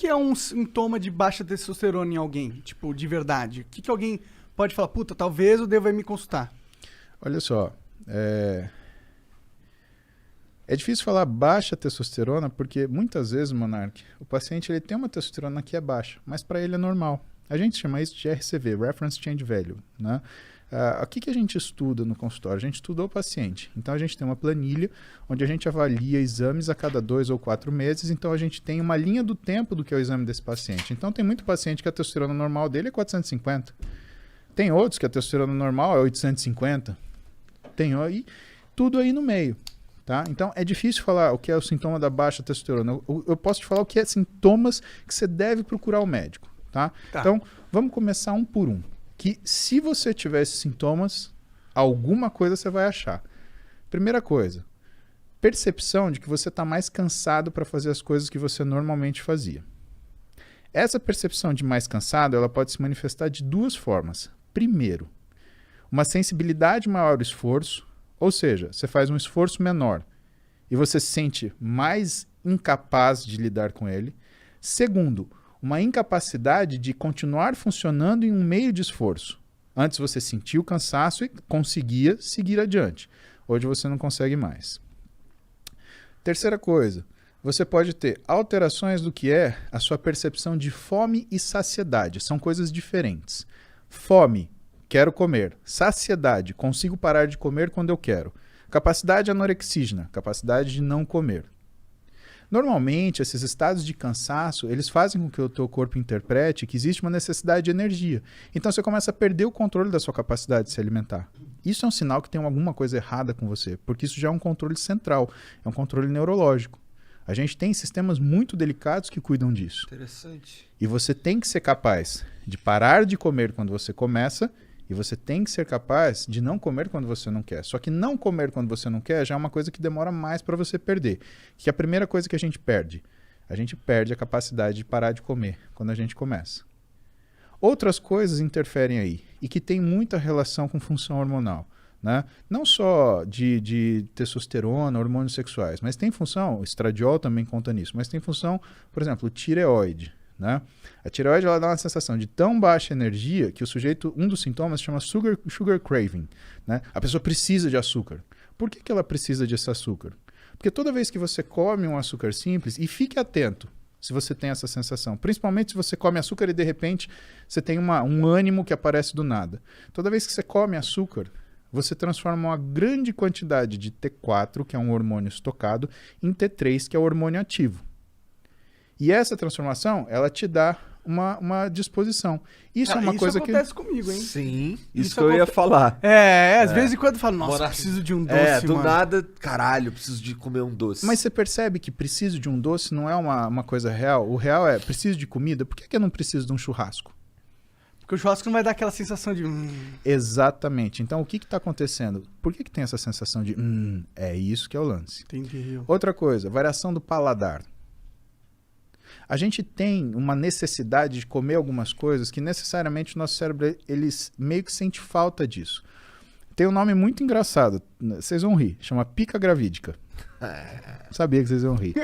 que é um sintoma de baixa testosterona em alguém? Tipo, de verdade. O que alguém pode falar? Puta, talvez eu deva ir me consultar. Olha só, é difícil falar baixa testosterona porque muitas vezes, Monark, o paciente ele tem uma testosterona que é baixa, mas para ele é normal. A gente chama isso de RCV, Reference Change Value, né? O que a gente estuda no consultório? A gente estuda o paciente. Então, a gente tem uma planilha onde a gente avalia exames a cada 2 ou 4 meses. Então, a gente tem uma linha do tempo do que é o exame desse paciente. Então, tem muito paciente que a testosterona normal dele é 450. Tem outros que a testosterona normal é 850. Tem aí, tudo aí no meio. Tá? Então, é difícil falar o que é o sintoma da baixa testosterona. Eu posso te falar o que é sintomas que você deve procurar o médico. Tá? Então, vamos começar um por um. Que se você tiver esses sintomas, alguma coisa você vai achar. Primeira coisa, percepção de que você está mais cansado para fazer as coisas que você normalmente fazia. Essa percepção de mais cansado, ela pode se manifestar de duas formas. Primeiro, uma sensibilidade maior ao esforço, ou seja, você faz um esforço menor e você se sente mais incapaz de lidar com ele. Segundo, uma incapacidade de continuar funcionando em um meio de esforço. Antes você sentia o cansaço e conseguia seguir adiante. Hoje você não consegue mais. Terceira coisa, você pode ter alterações do que é a sua percepção de fome e saciedade. São coisas diferentes. Fome, quero comer. Saciedade, consigo parar de comer quando eu quero. Capacidade anorexígena, capacidade de não comer. Normalmente, esses estados de cansaço, eles fazem com que o teu corpo interprete que existe uma necessidade de energia. Então, você começa a perder o controle da sua capacidade de se alimentar. Isso é um sinal que tem alguma coisa errada com você, porque isso já é um controle central, é um controle neurológico. A gente tem sistemas muito delicados que cuidam disso. Interessante. E você tem que ser capaz de parar de comer quando você começa, e você tem que ser capaz de não comer quando você não quer. Só que não comer quando você não quer já é uma coisa que demora mais para você perder. Que é a primeira coisa que a gente perde a capacidade de parar de comer quando a gente começa. Outras coisas interferem aí e que tem muita relação com função hormonal. Né? Não só de testosterona, hormônios sexuais, mas tem função, o estradiol também conta nisso, mas tem função, por exemplo, tireoide. Né? A tireoide ela dá uma sensação de tão baixa energia que o sujeito, um dos sintomas chama sugar craving. Né? A pessoa precisa de açúcar. Por que ela precisa desse açúcar? Porque toda vez que você come um açúcar simples, e fique atento se você tem essa sensação, principalmente se você come açúcar e de repente você tem um ânimo que aparece do nada. Toda vez que você come açúcar, você transforma uma grande quantidade de T4, que é um hormônio estocado, em T3, que é o hormônio ativo. E essa transformação, ela te dá uma disposição. Isso é uma coisa que... Isso acontece comigo, hein? Sim, isso que eu ia falar. Às vezes em quando eu falo, nossa, preciso de um doce, do mano. nada, caralho, preciso de comer um doce. Mas você percebe que preciso de um doce não é uma coisa real? O real é, preciso de comida? Por que eu não preciso de um churrasco? Porque o churrasco não vai dar aquela sensação de... Exatamente. Então, o que está acontecendo? Por que tem essa sensação de... é isso que é o lance. Entendi. Outra coisa, variação do paladar. A gente tem uma necessidade de comer algumas coisas que necessariamente o nosso cérebro ele meio que sente falta disso. Tem um nome muito engraçado, vocês vão rir, chama pica gravídica. Sabia que vocês vão rir.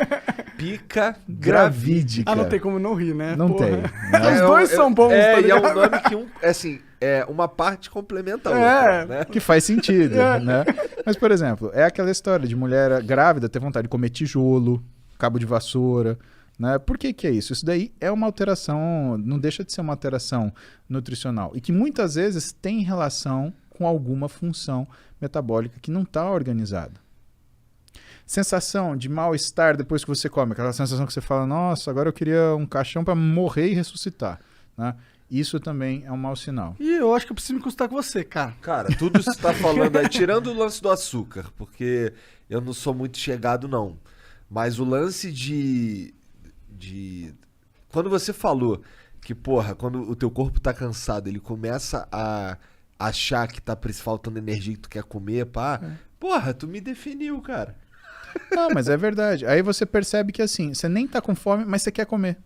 Pica gravídica. Não tem como não rir, né? Não Porra. tem. Os dois são bons, tá e é um ligado? nome que, é uma parte complementa a outra, né? Que faz sentido, né? Mas, por exemplo, é aquela história de mulher grávida ter vontade de comer tijolo, cabo de vassoura, né? Por que é isso? Isso daí é uma alteração, não deixa de ser uma alteração nutricional e que muitas vezes tem relação com alguma função metabólica que não está organizada. Sensação de mal-estar depois que você come, aquela sensação que você fala, nossa, agora eu queria um caixão para morrer e ressuscitar, né? Isso também é um mau sinal. E eu acho que eu preciso me consultar com você, cara. Cara, tudo isso que você tá falando aí, tirando o lance do açúcar, porque eu não sou muito chegado, não. Mas o lance de... Quando você falou que, porra, quando o teu corpo tá cansado, ele começa a achar que tá faltando energia que tu quer comer, pá. Porra, tu me definiu, cara. Não, mas é verdade. Aí você percebe que assim, você nem tá com fome, mas você quer comer.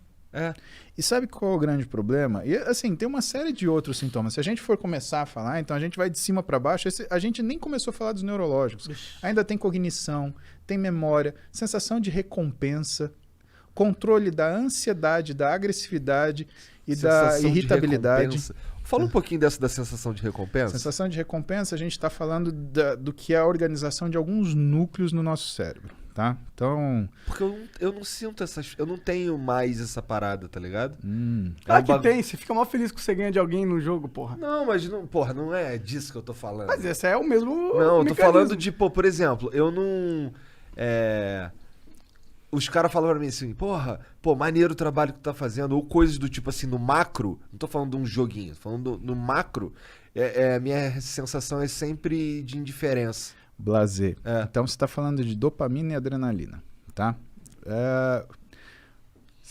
E sabe qual é o grande problema? E assim, tem uma série de outros sintomas. Se a gente for começar a falar, então a gente vai de cima para baixo. A gente nem começou a falar dos neurológicos. Ainda tem cognição, tem memória, sensação de recompensa. controle da ansiedade, da agressividade e da Sensação de irritabilidade. recompensa. Fala um pouquinho dessa da sensação de recompensa. Sensação de recompensa, a gente está falando do que é a organização de alguns núcleos no nosso cérebro, tá? Então... Porque eu não sinto essas... Eu não tenho mais essa parada, tá ligado? Claro que tem, você fica mó feliz que você ganha de alguém no jogo, porra. Não, mas não, porra, não é disso que eu tô falando. Mas esse é o mesmo Não, eu tô mecanismo. falando de, pô, por exemplo, eu não... Os caras falam pra mim assim, porra, maneiro o trabalho que tu tá fazendo, ou coisas do tipo assim, no macro, não tô falando de um joguinho, tô falando no macro, a minha sensação é sempre de indiferença. Blazer. Então, você está falando de dopamina e adrenalina, tá?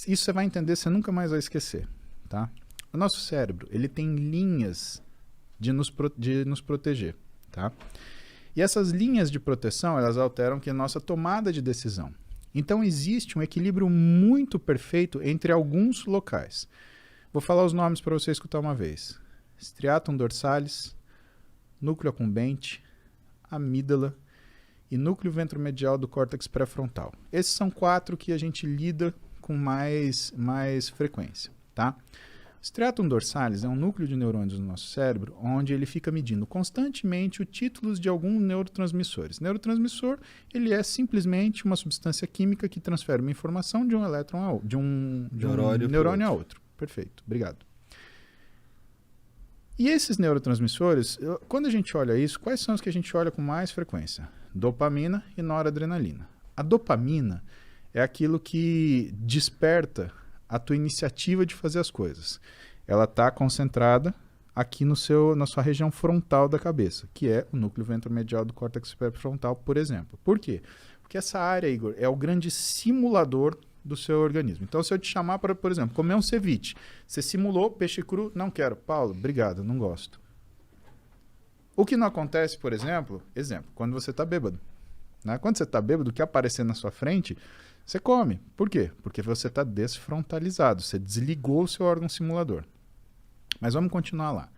Isso você vai entender, você nunca mais vai esquecer, tá? O nosso cérebro, ele tem linhas de nos proteger, tá? E essas linhas de proteção, elas alteram que a nossa tomada de decisão. Então, existe um equilíbrio muito perfeito entre alguns locais. Vou falar os nomes para você escutar uma vez. Striatum dorsalis, núcleo accumbente, amígdala e núcleo ventromedial do córtex pré-frontal. Esses são 4 que a gente lida com mais frequência, tá? O striatum dorsalis é um núcleo de neurônios no nosso cérebro onde ele fica medindo constantemente os títulos de alguns neurotransmissores. Neurotransmissor, ele é simplesmente uma substância química que transfere uma informação de um elétron de um neurônio a outro. Perfeito, obrigado. E esses neurotransmissores, quando a gente olha isso, quais são os que a gente olha com mais frequência? Dopamina e noradrenalina. A dopamina é aquilo que desperta a tua iniciativa de fazer as coisas. Ela está concentrada aqui na sua região frontal da cabeça, que é o núcleo ventromedial do córtex pré-frontal, por exemplo. Por quê? Porque essa área, Igor, é o grande simulador do seu organismo. Então, se eu te chamar para, por exemplo, comer um ceviche, você simulou peixe cru, não quero. Paulo, obrigado, não gosto. O que não acontece, por exemplo, quando você está bêbado. Né? Quando você está bêbado, o que aparecer na sua frente, você come. Por quê? Porque você está desfrontalizado, você desligou o seu órgão simulador. Mas vamos continuar lá.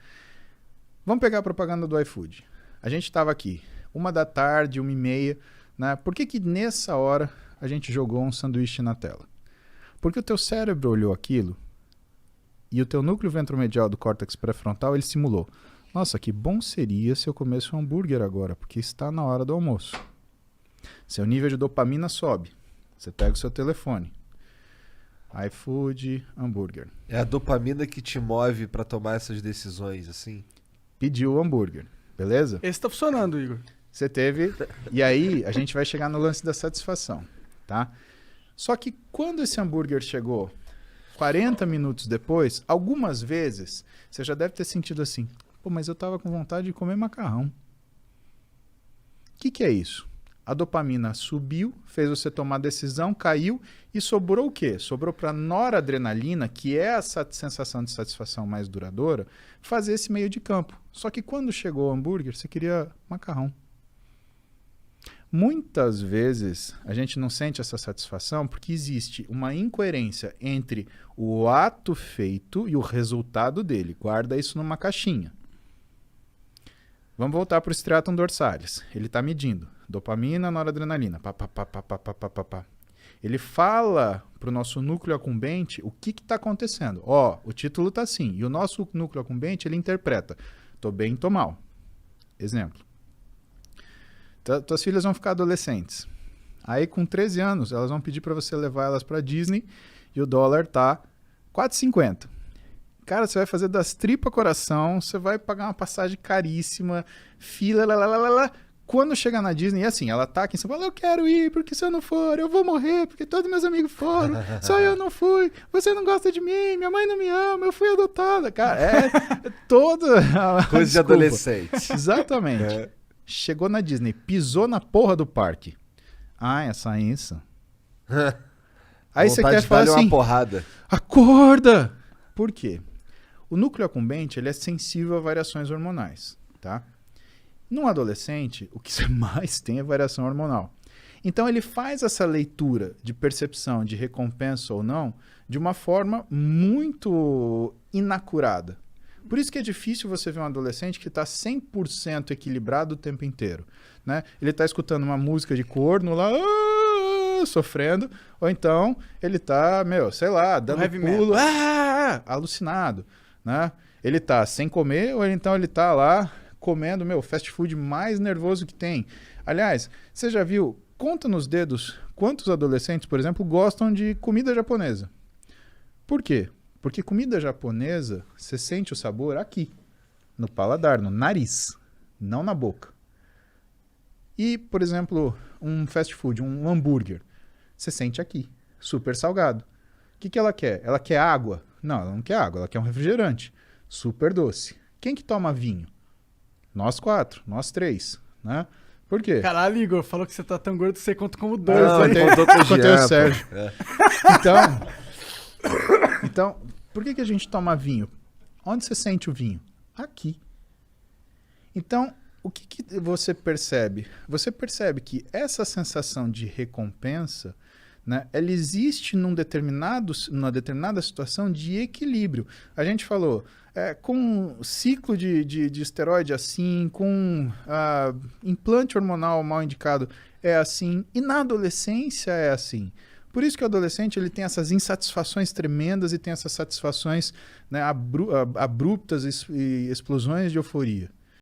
Vamos pegar a propaganda do iFood. A gente estava aqui, 1h, 1h30, né? Por que nessa hora a gente jogou um sanduíche na tela? Porque o teu cérebro olhou aquilo e o teu núcleo ventromedial do córtex pré-frontal, ele simulou. Nossa, que bom seria se eu comesse um hambúrguer agora, porque está na hora do almoço. Seu nível de dopamina sobe. Você pega o seu telefone. iFood, hambúrguer. É a dopamina que te move pra tomar essas decisões, assim? Pediu o hambúrguer, beleza? Esse tá funcionando, Igor. Você teve... E aí, a gente vai chegar no lance da satisfação, tá? Só que quando esse hambúrguer chegou 40 minutos depois, algumas vezes, você já deve ter sentido assim, pô, mas eu tava com vontade de comer macarrão. O que é isso? A dopamina subiu, fez você tomar decisão, caiu e sobrou o quê? Sobrou para noradrenalina, que é essa sensação de satisfação mais duradoura, fazer esse meio de campo. Só que quando chegou o hambúrguer, você queria macarrão. Muitas vezes a gente não sente essa satisfação porque existe uma incoerência entre o ato feito e o resultado dele. Guarda isso numa caixinha. Vamos voltar para o striatum dorsalis. Ele está medindo dopamina, noradrenalina. Pá, pá, pá, pá, pá, pá, pá, pá. Ele fala para o nosso núcleo accumbente o que está acontecendo. Ó, o título está assim. E o nosso núcleo accumbente, ele interpreta. Tô bem, tô mal. Exemplo. Tuas filhas vão ficar adolescentes. Aí, com 13 anos, elas vão pedir para você levar elas para Disney e o dólar tá 4,50. Cara, você vai fazer das tripas coração, você vai pagar uma passagem caríssima, fila, lá. Quando chegar na Disney, é assim, ela tá aqui em São Paulo, eu quero ir, porque se eu não for, eu vou morrer, porque todos meus amigos foram, só eu não fui, você não gosta de mim, minha mãe não me ama, eu fui adotada. Cara, é toda... Coisa de adolescente. Exatamente. Chegou na Disney, pisou na porra do parque. Ah, essa isso. Aí você quer falar assim, uma porrada. Acorda! Por quê? O núcleo accumbente, ele é sensível a variações hormonais, tá? No adolescente, o que você mais tem é variação hormonal. Então, ele faz essa leitura de percepção de recompensa ou não de uma forma muito inacurada. Por isso que é difícil você ver um adolescente que está 100% equilibrado o tempo inteiro, né? Ele está escutando uma música de corno lá, sofrendo, ou então ele tá, sei lá, dando heavy pulo, alucinado, né? Ele tá sem comer, ou então ele tá lá comendo, fast food mais nervoso que tem. Aliás, você já viu, conta nos dedos, quantos adolescentes, por exemplo, gostam de comida japonesa? Por quê? Porque comida japonesa, você sente o sabor aqui, no paladar, no nariz, não na boca. E, por exemplo, um fast food, um hambúrguer, você sente aqui, super salgado. O que ela quer? Ela quer água? Não, ela não quer água, ela quer um refrigerante, super doce. Quem que toma vinho? Nós 4, nós 3, né? Por quê? Caralho, Igor, falou que você tá tão gordo que você conta como 2, Não, hein? Contei o Sérgio. Então, por que a gente toma vinho? Onde você sente o vinho? Aqui. Então, o que você percebe? Você percebe que essa sensação de recompensa, né, ela existe numa determinada situação de equilíbrio. A gente falou, com ciclo de esteroide assim, com implante hormonal mal indicado é assim, e na adolescência é assim. Por isso que o adolescente ele tem essas insatisfações tremendas e tem essas satisfações, né, abruptas e explosões de euforia.